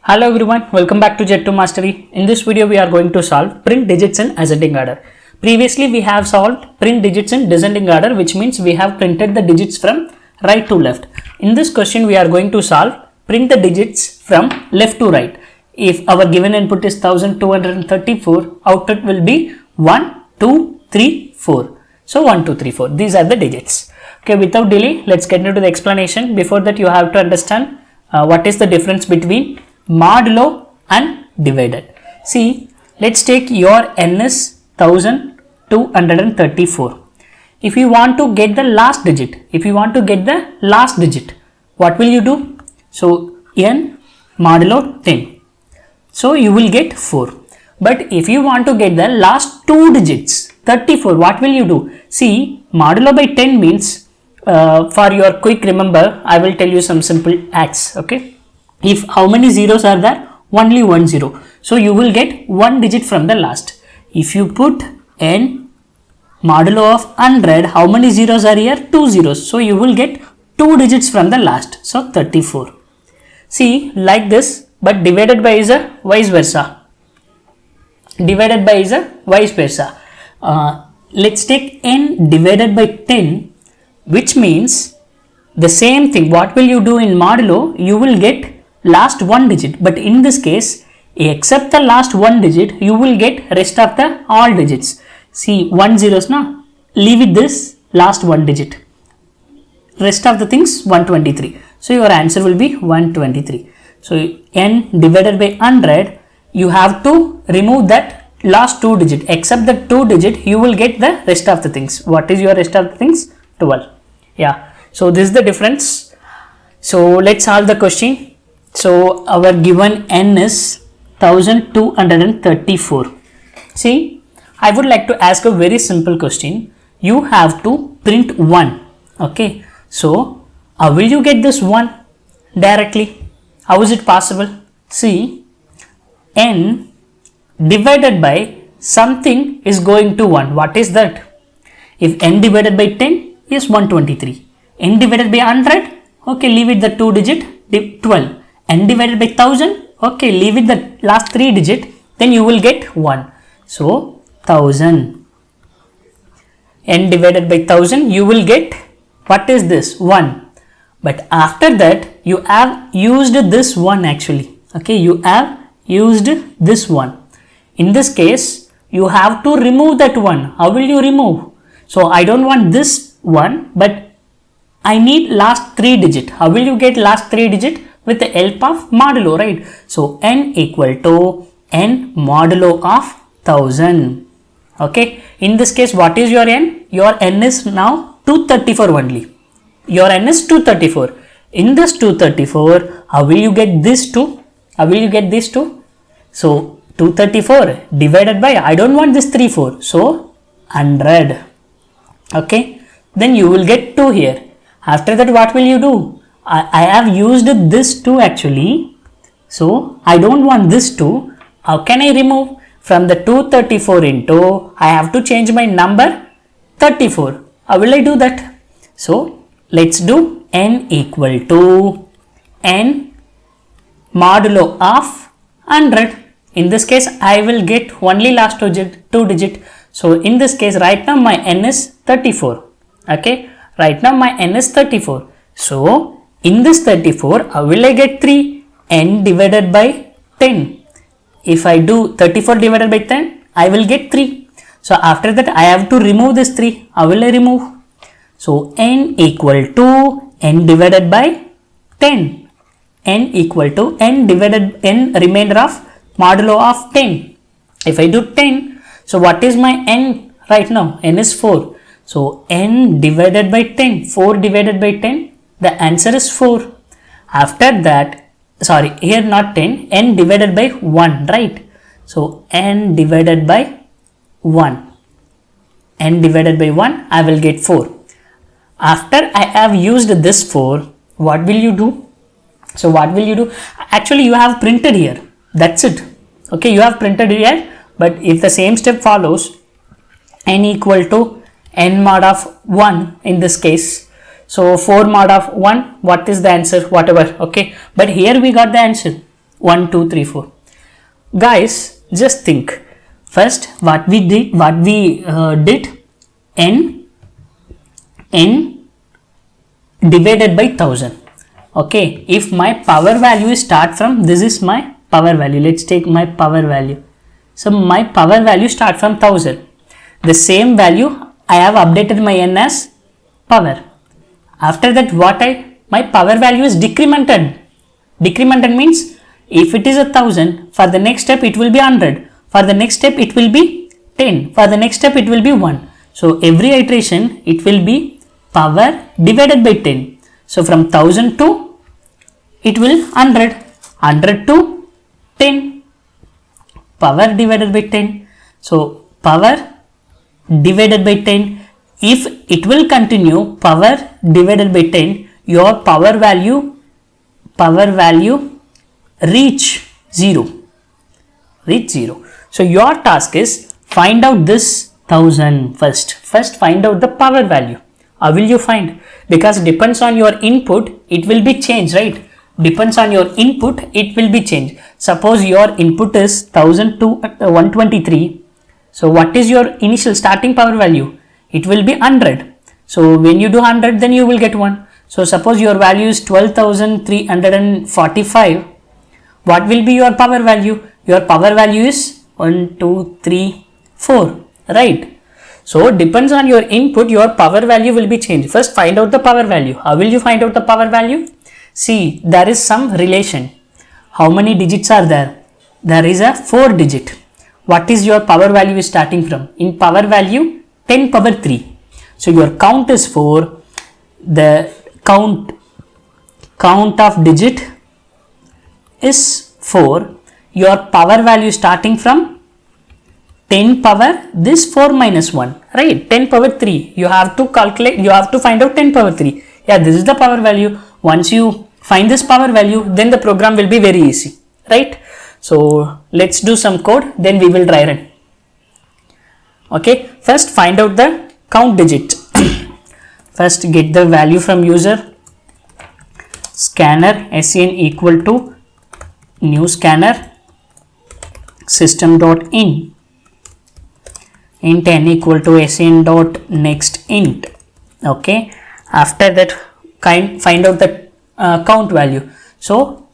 Hello everyone, welcome back to Jet2 Mastery. In this video, we are going to solve print digits in ascending order. Previously, we have solved print digits in descending order, which means we have printed the digits from right to left. In this question, we are going to solve print the digits from left to right. If our given input is 1234, output will be 1, 2, 3, 4. So 1, 2, 3, 4. These are the digits. Okay, without delay, let's get into the explanation. Before that, you have to understand what is the difference between modulo and divided. See, let's take your n is 1234. If you want to get the last digit, what will you do? So n modulo 10. So you will get 4. But if you want to get the last two digits, 34, what will you do? See, modulo by 10 means, for your quick remember, I will tell you some simple acts. Okay. If how many zeros are there? Only one zero. So you will get one digit from the last. If you put n modulo of 100, how many zeros are here? 2 zeros. So you will get two digits from the last. So 34. See, like this, but divided by is a vice versa. Let's take n divided by 10, which means the same thing. What will you do in modulo? You will get last one digit, but in this case, except the last one digit, you will get rest of the all digits. See, 1 zeros now, leave it this last one digit, rest of the things 123. So your answer will be 123. So n divided by 100, you have to remove that last two digit. Except the two digit, you will get the rest of the things. What is your rest of the things? 12. Yeah. So this is the difference. So let's solve the question. So our given n is 1234. See, I would like to ask a very simple question. You have to print 1. Okay. So how will you get this 1 directly? How is it possible? See, n divided by something is going to 1. What is that? If n divided by 10 is 123. N divided by 100, okay, leave it the two digit, 12. N divided by 1000, okay, leave it the last three digit, then you will get 1. So 1000. N divided by 1000, you will get, what is this? 1. But after that, you have used this one actually. Okay, you have used this one. In this case, you have to remove that one. How will you remove? So I don't want this one, but I need last three digit. How will you get last three digit? With the help of modulo, right? So n equal to n modulo of 1000. Okay. In this case, what is your n? Your n is now 234 only. Your n is 234. In this 234, how will you get this 2? How will you get this 2? So 234 divided by, I don't want this 34. So 100. Okay. Then you will get 2 here. After that, what will you do? I have used this 2 actually. So I don't want this 2. How can I remove? From the 234 into, I have to change my number 34. How will I do that? So let's do n equal to n modulo of 100. In this case, I will get only last two digit. So in this case, right now my n is 34. Okay. Right now my n is 34. So in this 34, how will I get 3? N divided by 10. If I do 34 divided by 10, I will get 3. So after that, I have to remove this 3. How will I remove? So n equal to n divided by 10. N equal to n divided n remainder of modulo of 10. If I do 10, so what is my n right now? N is 4. So n divided by 10. 4 divided by 10. The answer is 4. After that, sorry, here not 10, n divided by 1, right? So n divided by 1. N divided by 1, I will get 4. After I have used this 4, what will you do? So what will you do? Actually, you have printed here. That's it. Okay, you have printed here. But if the same step follows, n equal to n mod of 1 in this case. So 4 mod of 1, what is the answer? Whatever. Okay, but here we got the answer. 1, 2, 3, 4. Guys, just think. First, what we did n divided by 1000. Okay, if my power value start from, this is my power value. Let's take my power value. So my power value start from 1000. The same value I have updated my n as power. After that, my power value is decremented. Decremented means if it is 1000, for the next step it will be 100. For the next step it will be 10. For the next step it will be 1. So every iteration it will be power divided by 10. So from 1000 to it will 100. 100 to 10. Power divided by 10. So power divided by 10. If it will continue power divided by 10, your power value reach 0. Reach 0. So your task is find out this 1000 first. First find out the power value. How will you find? Because depends on your input, it will be changed, right? Depends on your input, it will be changed. Suppose your input is 1000 to 123. So what is your initial starting power value? It will be 100. So when you do 100, then you will get 1. So suppose your value is 12,345. What will be your power value? Your power value is 1, 2, 3, 4, right? So depends on your input, your power value will be changed. First find out the power value. How will you find out the power value? See, there is some relation. How many digits are there? There is a 4 digit. What is your power value is starting from? In power value, 10 power 3. So your count is 4. The count of digit is 4. Your power value starting from 10 power this 4 minus 1, right? 10 power 3. You have to calculate, you have to find out 10 power 3. Yeah, this is the power value. Once you find this power value, then the program will be very easy, right? So let's do some code, then we will try run. Okay, first find out the count digit. First get the value from user. Scanner sen equal to new scanner system.in int n equal to sen dot next int. Okay, after that find out the count value. So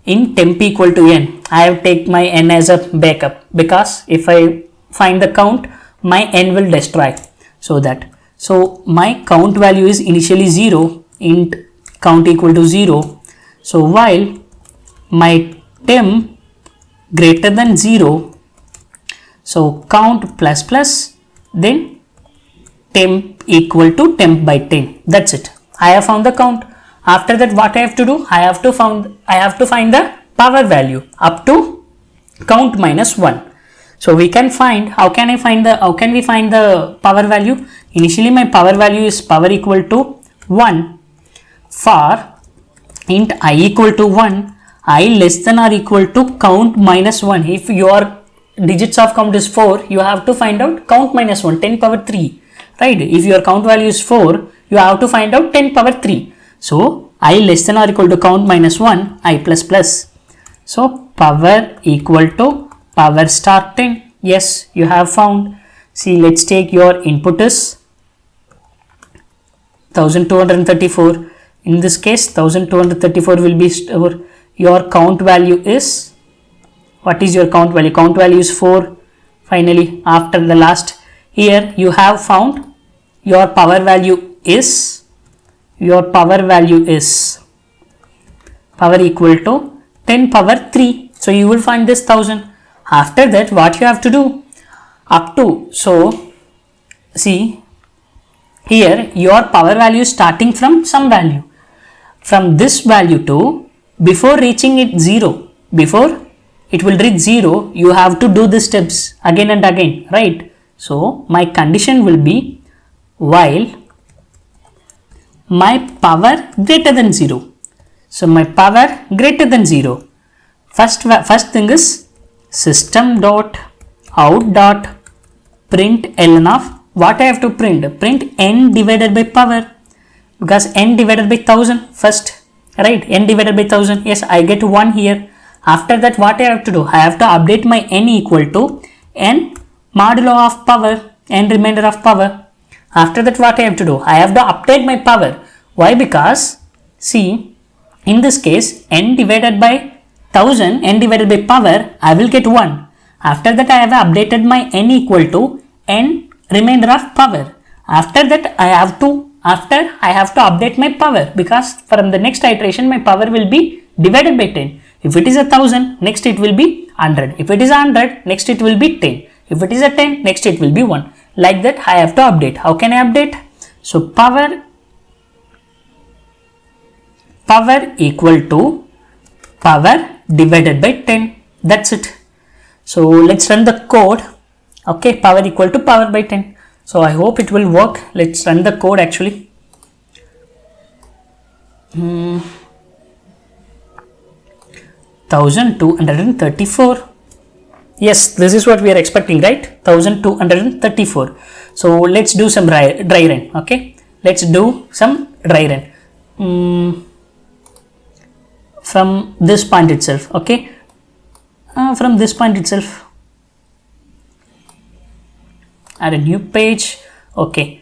in temp equal to n, I have take my n as a backup, because if I find the count, my n will destroy. So my count value is initially 0, int count equal to 0. So while my temp greater than 0, so count plus plus, then temp equal to temp by 10. That's it. I have found the count. After that, what I have to do? I have to find the power value up to count minus 1. So we can find, how can we find the power value? Initially my power value is power equal to 1. For int I equal to 1, I less than or equal to count minus 1. If your digits of count is 4, you have to find out count minus 1, 10 power 3, right? If your count value is 4, you have to find out 10 power 3. So I less than or equal to count minus 1, I plus plus. So power equal to power star 10. Yes, you have found. See, let's take your input is 1234. In this case, 1234 will be your count value is, what is your count value? Count value is 4. Finally, after the last, here you have found your power value is power equal to 10 power 3. So you will find this 1000. After that, what you have to do? Up to, so see here your power value is starting from some value. From this value to, before reaching it 0, before it will reach 0, you have to do the steps again and again, right? So my condition will be while my power greater than 0. So my power greater than 0. First thing is system.out.println of what I have to print? Print n divided by power, because n divided by 1000 first, right? N divided by 1000. Yes, I get 1 here. After that, what I have to do? I have to update my n equal to n modulo of power, n remainder of power. After that, what I have to do? I have to update my power. Why? Because see, in this case, n divided by 1000, n divided by power, I will get 1. After that, I have updated my n equal to n remainder of power. After that, I have to update my power, because from the next iteration my power will be divided by 10. If it is 1000, next it will be 100. If it is 100, next it will be 10. If it is 10, next it will be 1. Like that I have to update. How can I update? So power equal to power divided by 10. That's it. So let's run the code. Okay, power equal to power by 10. So I hope it will work. Let's run the code actually. 1234. Yes, this is what we are expecting, right? 1234. So let's do some dry run. Okay, let's do some dry run from this point itself. Okay, from this point itself, add a new page. Okay,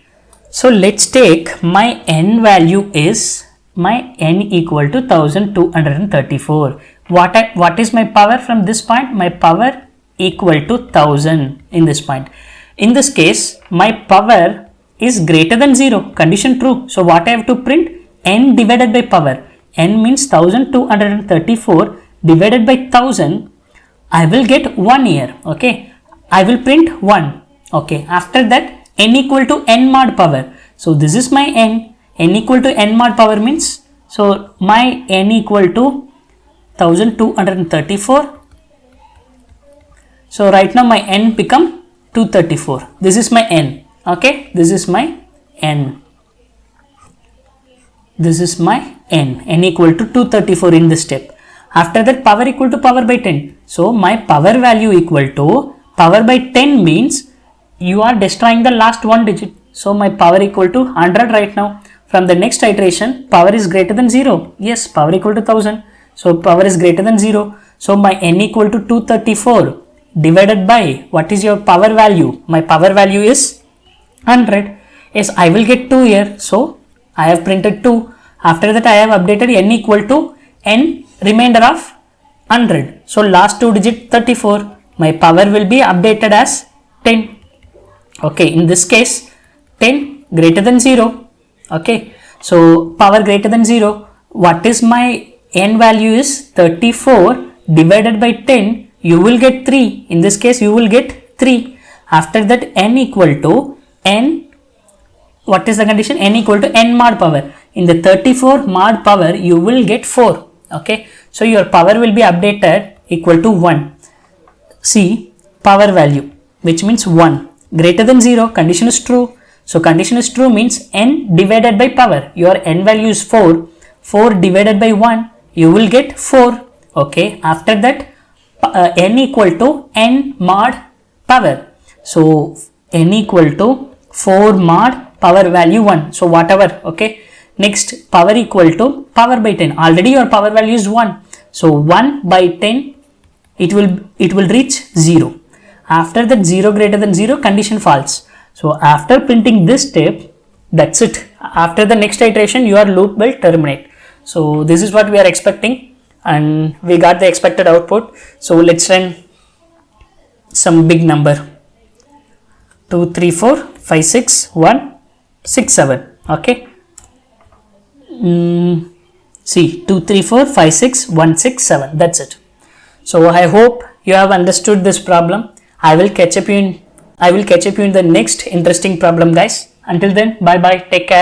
so let's take my n value is my n equal to 1234. What is my power from this point? My power equal to 1000 in this point. In this case, my power is greater than 0. Condition true. So what I have to print? N divided by power. N means 1234 divided by 1000. I will get 1 here. Okay, I will print 1. Okay, after that n equal to n mod power. So this is my n. N equal to n mod power means, so my n equal to 1234. So right now my n become 234. This is my n. Okay, this is my n. This is my n. N equal to 234 in this step. After that, power equal to power by 10. So my power value equal to power by 10 means you are destroying the last one digit. So my power equal to 100 right now. From the next iteration, power is greater than 0. Yes, power equal to 1000. So power is greater than 0. So my n equal to 234 divided by, what is your power value? My power value is 100. Yes, I will get 2 here. So I have printed 2. After that, I have updated n equal to n remainder of 100. So last 2 digit 34. My power will be updated as 10. Okay, in this case 10 greater than 0. Okay, so power greater than 0. What is my n value is 34 divided by 10. You will get 3. In this case, you will get 3. After that, n equal to n. What is the condition? N equal to n mod power. In the 34 mod power, you will get 4. Okay, so your power will be updated equal to 1. See, power value, which means 1 greater than 0. Condition is true. So condition is true means n divided by power. Your n value is 4. 4 divided by 1, you will get 4. Okay, after that, n equal to n mod power. So n equal to 4 mod power value 1. So whatever. Okay, next, power equal to power by 10. Already your power value is 1. So 1 by 10, it will reach 0. After that, 0 greater than 0, condition false. So after printing this step, that's it. After the next iteration, your loop will terminate. So this is what we are expecting, and we got the expected output. So let's run some big number. 2, 3, 4, 5, 6, 1, 6, 7. Okay. See, 2, 3, 4, 5, 6, 1, 6, 7. That's it. So I hope you have understood this problem. I will catch up you in the next interesting problem, guys. Until then, bye bye. Take care.